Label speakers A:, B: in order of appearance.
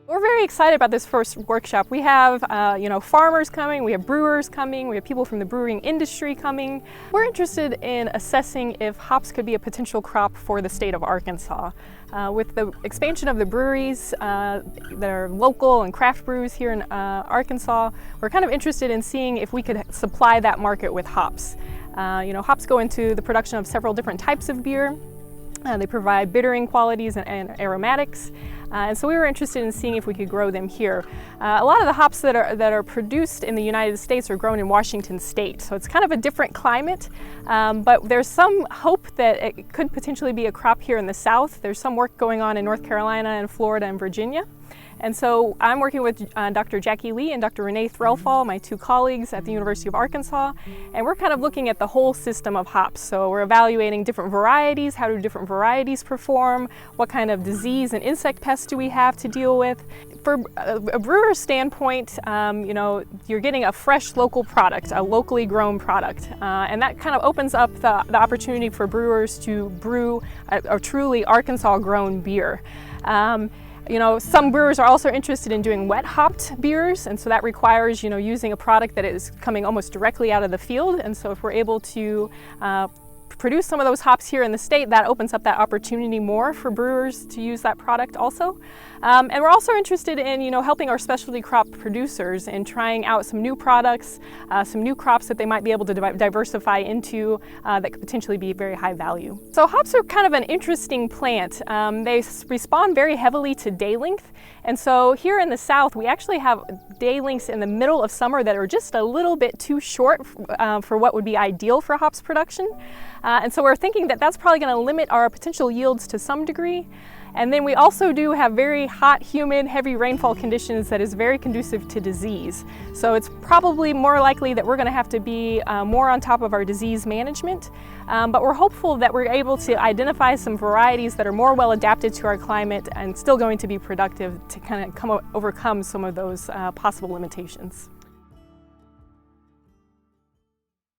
A: We're very excited about this first workshop. We have farmers coming, we have brewers coming, we have people from the brewing industry coming. We're interested in assessing if hops could be a potential crop for the state of Arkansas. With the expansion of the breweries that are local and craft brews here in Arkansas, we're kind of interested in seeing if we could supply that market with hops. Hops go into the production of several different types of beer. They provide bittering qualities and aromatics. And so we were interested in seeing if we could grow them here. A lot of the hops that are produced in the United States are grown in Washington State, so it's kind of a different climate, but there's some hope that it could potentially be a crop here in the South. There's some work going on in North Carolina and Florida and Virginia. And so I'm working with Dr. Jackie Lee and Dr. Renee Threlfall, my two colleagues at the University of Arkansas, and we're kind of looking at the whole system of hops. So we're evaluating different varieties, how do different varieties perform, what kind of disease and insect pests do we have to deal with. For a brewer's standpoint, you're getting a fresh local product, a locally grown product, and that kind of opens up the opportunity for brewers to brew a truly Arkansas grown beer. Some brewers are also interested in doing wet hopped beers, and so that requires, using a product that is coming almost directly out of the field. And so if we're able to produce some of those hops here in the state, that opens up that opportunity more for brewers to use that product also. And we're also interested in, helping our specialty crop producers and trying out some new products, some new crops that they might be able to diversify into that could potentially be very high value. So hops are kind of an interesting plant. They respond very heavily to day length. And so here in the South, we actually have day lengths in the middle of summer that are just a little bit too short for what would be ideal for hops production. And so we're thinking that that's probably going to limit our potential yields to some degree. And then we also do have very hot, humid, heavy rainfall conditions that is very conducive to disease. So it's probably more likely that we're going to have to be more on top of our disease management. But we're hopeful that we're able to identify some varieties that are more well adapted to our climate and still going to be productive to kind of overcome some of those possible limitations.